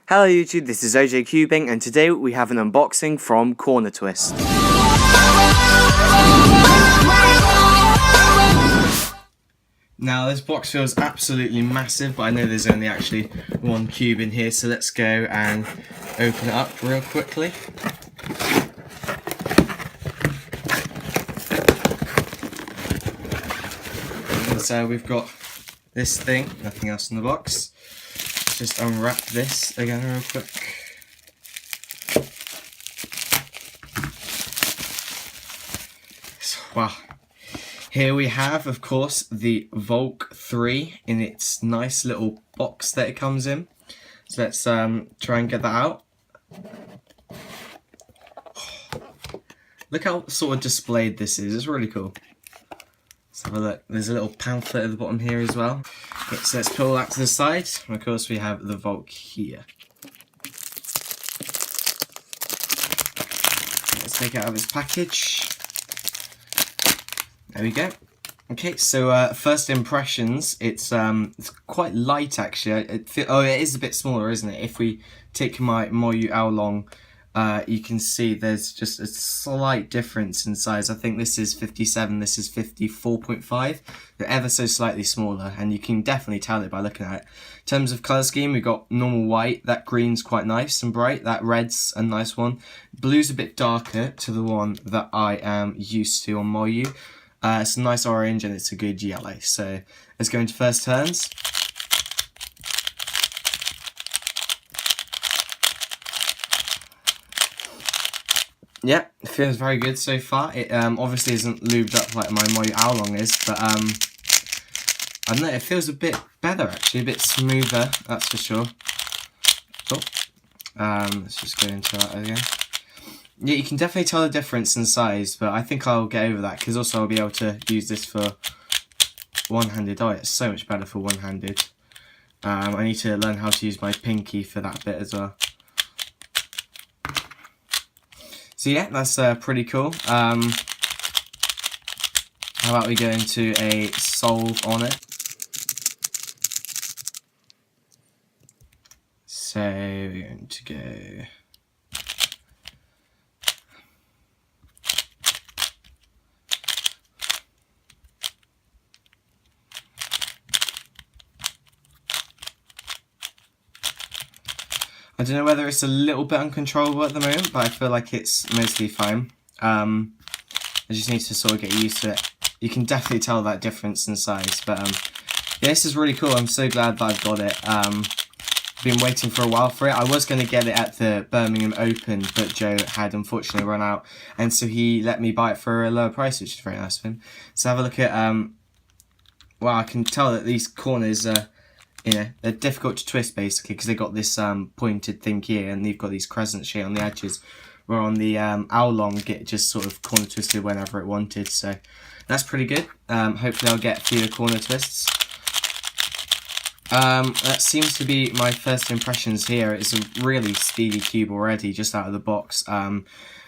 Hello YouTube, this is OJ Cubing, and today we have an unboxing from Corner Twist. Now this box feels absolutely massive, but I know there's only actually one cube in here, so let's go and open it up real quickly. And so we've got this thing, nothing else in the box. Let's just unwrap this again real quick. So, wow. Here we have, of course, the Valk 3 in its nice little box that it comes in. So let's try and get that out. Look how sort of displayed this is. It's really cool. Let's have a look. There's a little pamphlet at the bottom here as well. Okay, so let's pull that to the side. And of course we have the Valk here. Let's take it out of its package. There we go. Okay, so first impressions, it's quite light actually. It is a bit smaller, isn't it? If we take my Moyu Oolong, you can see there's just a slight difference in size. I think this is 57, this is 54.5. They're ever so slightly smaller, and you can definitely tell it by looking at it. In terms of colour scheme, we've got normal white. That green's quite nice and bright. That red's a nice one. Blue's a bit darker to the one that I am used to on Moyu. It's a nice orange and it's a good yellow. So let's go into first turns. Yeah, it feels very good so far. It obviously isn't lubed up like my Moyu Oolong is, but I don't know, it feels a bit better actually, a bit smoother, that's for sure. Oh, let's just go into that again. Yeah, you can definitely tell the difference in size, but I think I'll get over that because also I'll be able to use this for one-handed. Oh, it's so much better for one-handed. I need to learn how to use my pinky for that bit as well. So yeah, that's pretty cool. How about we go into a solve on it? So we're going to go... I don't know whether it's a little bit uncontrollable at the moment, but I feel like it's mostly fine. I just need to sort of get used to it. You can definitely tell that difference in size, but yeah, this is really cool. I'm so glad that I've got it. I've been waiting for a while for it. I was going to get it at the Birmingham Open, but Joe had unfortunately run out, and so he let me buy it for a lower price, which is very nice of him. So have a look at, well, I can tell that these corners are, you know, they're difficult to twist basically because they've got this pointed thing here, and they've got these crescents here on the edges, where on the Oolong it just sort of corner twisted whenever it wanted. So that's pretty good. Hopefully I'll get fewer corner twists. That seems to be my first impressions here. It's a really speedy cube already, just out of the box.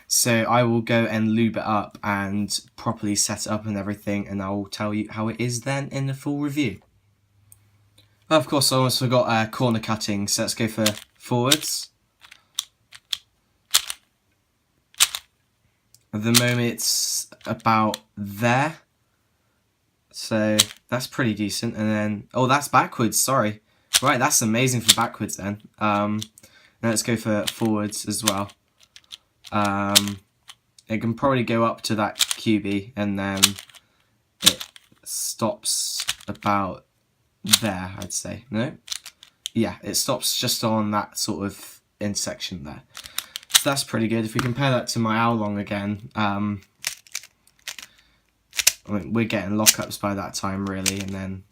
So I will go and lube it up and properly set it up and everything, and I'll tell you how it is then in the full review. Of course, I almost forgot corner cutting, so let's go for forwards. At the moment it's about there, so that's pretty decent. And then, oh, that's backwards, sorry. Right, that's amazing for backwards then. Now let's go for forwards as well. It can probably go up to that QB, and then it stops about there, I'd say. No? Yeah, it stops just on that sort of intersection there. So that's pretty good. If we compare that to my Oolong again, I mean, we're getting lockups by that time really, and then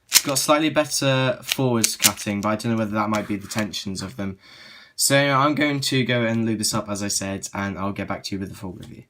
it's got slightly better forwards cutting, but I don't know whether that might be the tensions of them. So I'm going to go and lube this up as I said, and I'll get back to you with the full review.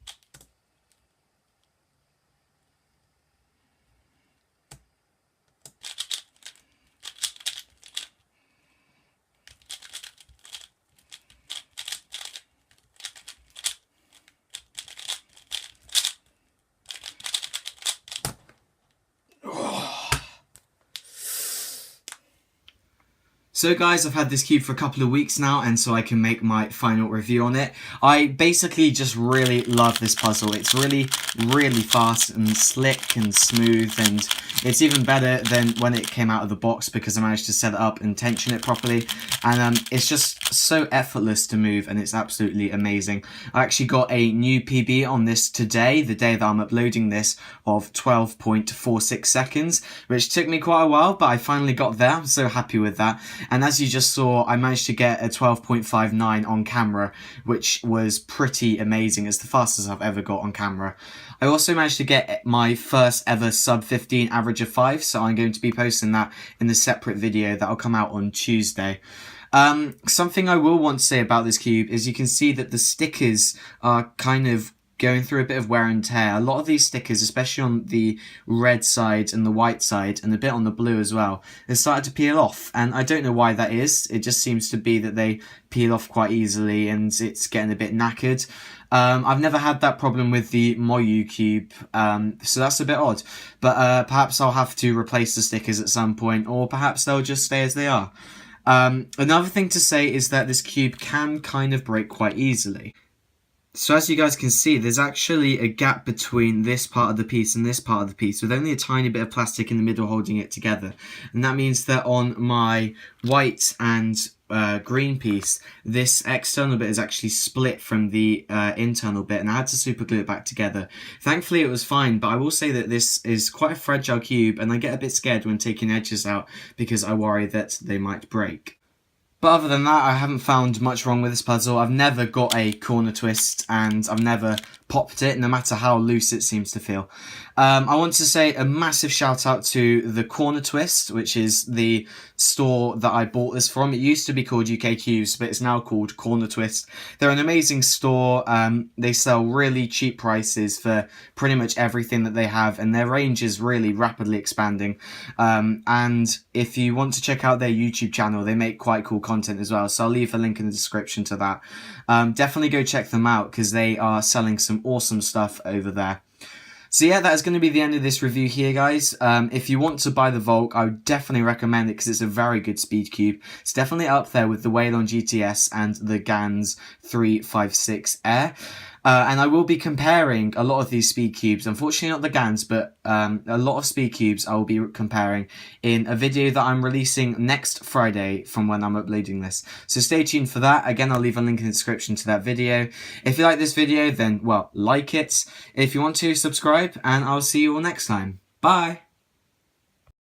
So guys, I've had this cube for a couple of weeks now, and so I can make my final review on it. I basically just really love this puzzle. It's really, really fast and slick and smooth, and it's even better than when it came out of the box because I managed to set it up and tension it properly. And it's just so effortless to move, and it's absolutely amazing. I actually got a new PB on this today, the day that I'm uploading this, of 12.46 seconds, which took me quite a while, but I finally got there. I'm so happy with that. And as you just saw, I managed to get a 12.59 on camera, which was pretty amazing. It's the fastest I've ever got on camera. I also managed to get my first ever sub 15 average of 5, so I'm going to be posting that in a separate video that'll come out on Tuesday. Something I will want to say about this cube is you can see that the stickers are kind of going through a bit of wear and tear. A lot of these stickers, especially on the red side and the white side and a bit on the blue as well, they started to peel off, and I don't know why that is. It just seems to be that they peel off quite easily and it's getting a bit knackered. I've never had that problem with the Moyu cube, so that's a bit odd, but perhaps I'll have to replace the stickers at some point, or perhaps they'll just stay as they are. Another thing to say is that this cube can kind of break quite easily. So as you guys can see, there's actually a gap between this part of the piece and this part of the piece, with only a tiny bit of plastic in the middle holding it together. And that means that on my white and green piece, this external bit is actually split from the internal bit, and I had to super glue it back together. Thankfully it was fine, but I will say that this is quite a fragile cube, and I get a bit scared when taking edges out because I worry that they might break. But other than that, I haven't found much wrong with this puzzle. I've never got a corner twist, and I've never popped it, no matter how loose it seems to feel. I want to say a massive shout out to the Corner Twist, which is the store that I bought this from. It used to be called UK Cubes, but it's now called Corner Twist. They're an amazing store. They sell really cheap prices for pretty much everything that they have, and their range is really rapidly expanding. And if you want to check out their YouTube channel, they make quite cool content as well, so I'll leave a link in the description to that. Definitely go check them out because they are selling some awesome stuff over there. So yeah, that is going to be the end of this review here, guys. If you want to buy the Valk, I would definitely recommend it because it's a very good speed cube. It's definitely up there with the Whalon GTS and the GANS 356 Air. And I will be comparing a lot of these speed cubes, unfortunately not the GANs, but a lot of speed cubes I will be comparing in a video that I'm releasing next Friday from when I'm uploading this. So stay tuned for that. Again, I'll leave a link in the description to that video. If you like this video, then, well, like it. If you want to, subscribe, and I'll see you all next time. Bye!